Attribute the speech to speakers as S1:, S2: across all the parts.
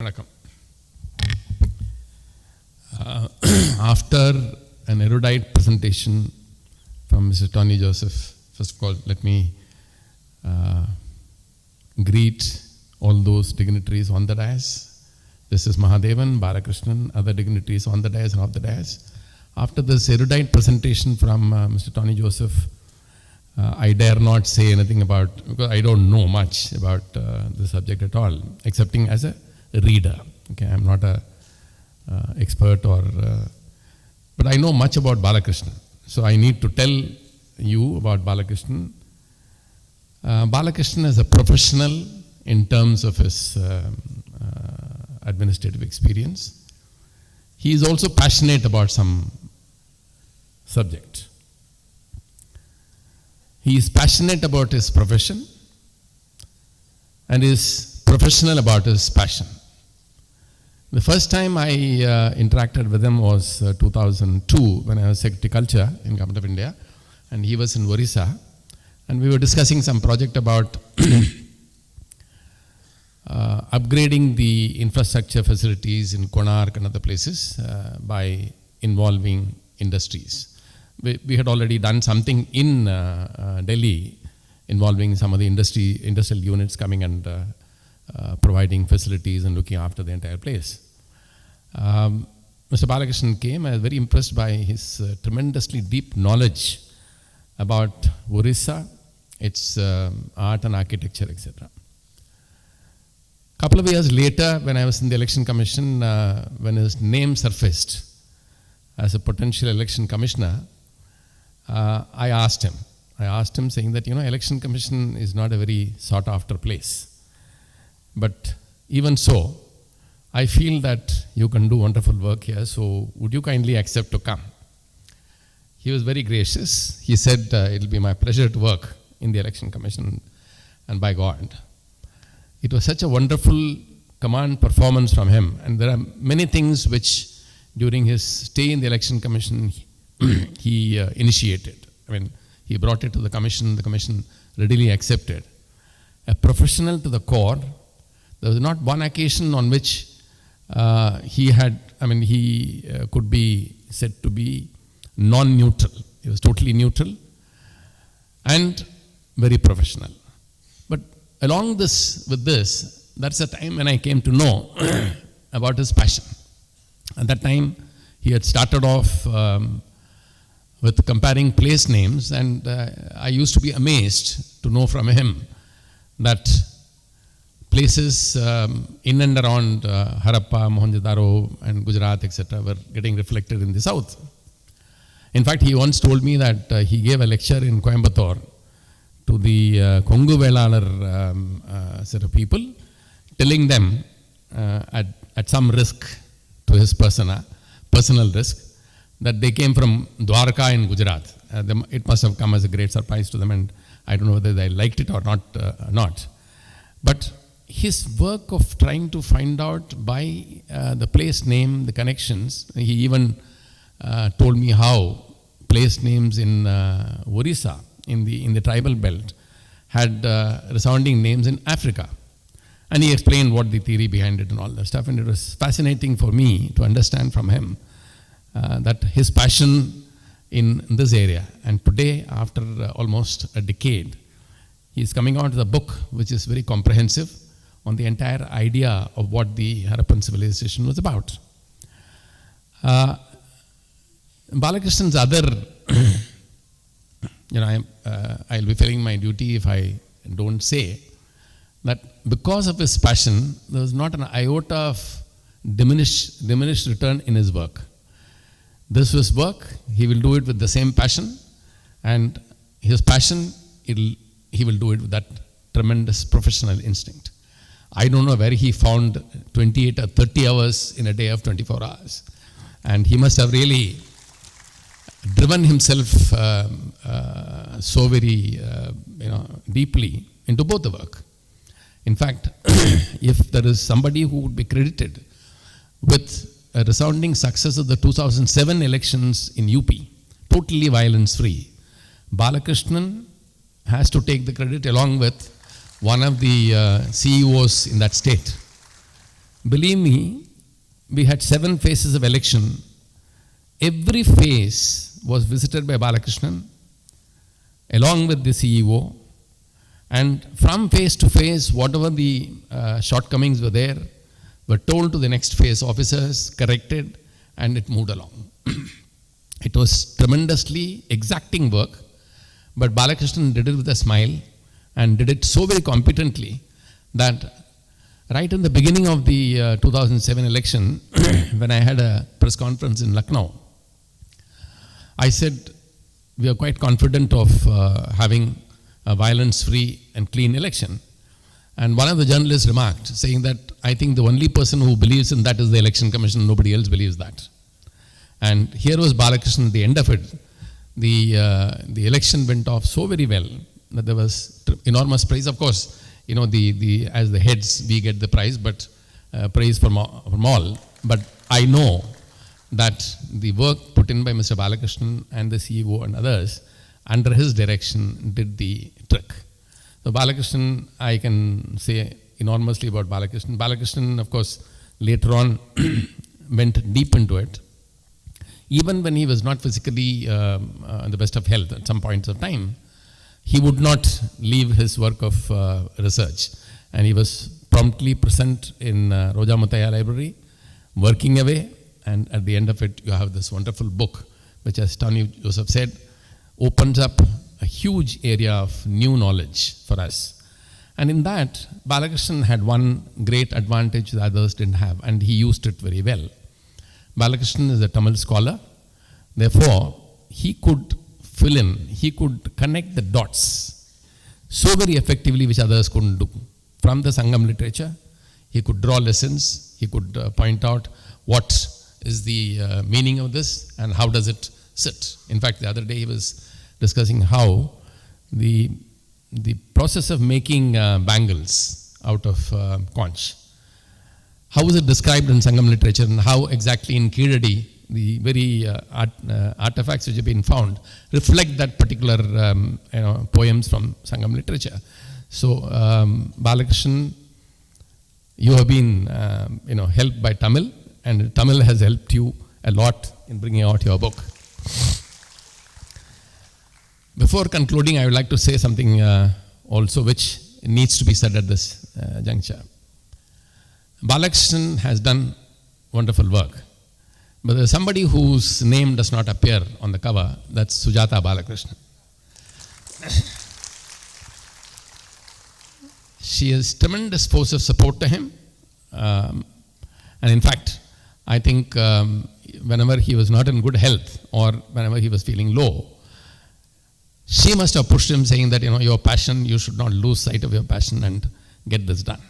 S1: Vanakkam. After an erudite presentation from Mr. Tony Joseph, first of all, let me greet all those dignitaries on the dais. This is Mahadevan, Balakrishnan, other dignitaries on the dais and off the dais. After this erudite presentation from Mr. Tony Joseph, I dare not say anything about, because I don't know much about the subject at all, excepting as a reader. Okay, I'm not a expert but I know much about Balakrishnan. So I need to tell you about Balakrishnan. Balakrishnan is a professional in terms of his administrative experience. He is also passionate about some subject. He is passionate about his profession and is professional about his passion. The first time I interacted with him was 2002 when I was Secretary Culture in Government of India, and he was in Orissa, and we were discussing some project about upgrading the infrastructure facilities in Konark and other places by involving industries. We had already done something in Delhi involving some of the industrial units coming and providing facilities and looking after the entire place. Mr. Balakrishnan came. I was very impressed by his tremendously deep knowledge about Orissa, its art and architecture, etc. Couple of years later, when I was in the Election Commission, when his name surfaced as a potential election commissioner, I asked him saying that, Election Commission is not a very sought after place. But even so, I feel that you can do wonderful work here, so would you kindly accept to come? He was very gracious. He said, it will be my pleasure to work in the Election Commission, and by God. It was such a wonderful command performance from him, and there are many things which during his stay in the Election Commission he initiated. I mean, he brought it to the commission readily accepted. A professional to the core. There was not one occasion on which he could be said to be non-neutral. He was totally neutral and very professional. But along with this, that's the time when I came to know about his passion. At that time, he had started off with comparing place names, and I used to be amazed to know from him that places in and around Harappa, Mohenjo-daro and Gujarat, etc. were getting reflected in the south. In fact, he once told me that he gave a lecture in Coimbatore to the Kongu Velalar set of people, telling them at some risk to his personal risk, that they came from Dwarka in Gujarat. It must have come as a great surprise to them, and I don't know whether they liked it or not. But his work of trying to find out by the place name, the connections, he even told me how place names in Orissa, in the tribal belt, had resounding names in Africa. And he explained what the theory behind it and all that stuff. And it was fascinating for me to understand from him that his passion in this area. And today, after almost a decade, he is coming out with a book which is very comprehensive on the entire idea of what the Harappan civilization was about. Balakrishnan's other, I'll be failing my duty if I don't say that because of his passion, there was not an iota of diminished return in his work. This was work, he will do it with the same passion, and his passion, he will do it with that tremendous professional instinct. I don't know where he found 28 or 30 hours in a day of 24 hours. And he must have really driven himself so very deeply into both the work. In fact, if there is somebody who would be credited with a resounding success of the 2007 elections in UP, totally violence-free, Balakrishnan has to take the credit along with one of the CEOs in that state. Believe me, we had 7 phases of election. Every phase was visited by Balakrishnan along with the CEO, and from phase to phase, whatever the shortcomings were there, were told to the next phase officers, corrected, and it moved along. It was tremendously exacting work, but Balakrishnan did it with a smile and did it so very competently that right in the beginning of the 2007 election, when I had a press conference in Lucknow, I said, we are quite confident of having a violence-free and clean election. And one of the journalists remarked, saying that, I think the only person who believes in that is the Election Commission, nobody else believes that. And here was Balakrishnan at the end of it. The election went off so very well that there was enormous praise. Of course, you know, as the heads, we get the prize, but praise from all. But I know that the work put in by Mr. Balakrishnan and the CEO and others under his direction did the trick. So Balakrishnan, I can say enormously about Balakrishnan. Balakrishnan, of course, later on went deep into it. Even when he was not physically in the best of health at some points of time, he would not leave his work of research. And he was promptly present in Roja Mutaya Library, working away. And at the end of it, you have this wonderful book, which, as Tony Joseph said, opens up a huge area of new knowledge for us. And in that, Balakrishnan had one great advantage that others didn't have, and he used it very well. Balakrishnan is a Tamil scholar. Therefore, he could fill in, he could connect the dots so very effectively which others couldn't do. From the Sangam literature, he could draw lessons, he could point out what is the meaning of this and how does it sit. In fact, the other day he was discussing how the process of making bangles out of conch, how is it described in Sangam literature, and how exactly in Keeradi the very artifacts which have been found reflect that particular poems from Sangam literature. So Balakrishnan, you have been helped by Tamil, and Tamil has helped you a lot in bringing out your book. Before concluding, I would like to say something also which needs to be said at this juncture. Balakrishnan has done wonderful work, but there is somebody whose name does not appear on the cover. That's Sujata Balakrishnan. She has tremendous force of support to him, and in fact, I think whenever he was not in good health or whenever he was feeling low, she must have pushed him, saying that, your passion, you should not lose sight of your passion and get this done.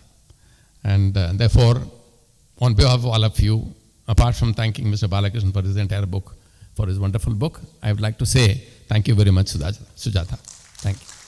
S1: And therefore, on behalf of all of you, apart from thanking Mr. Balakrishnan for his entire book, for his wonderful book, I would like to say thank you very much, Sujata. Thank you.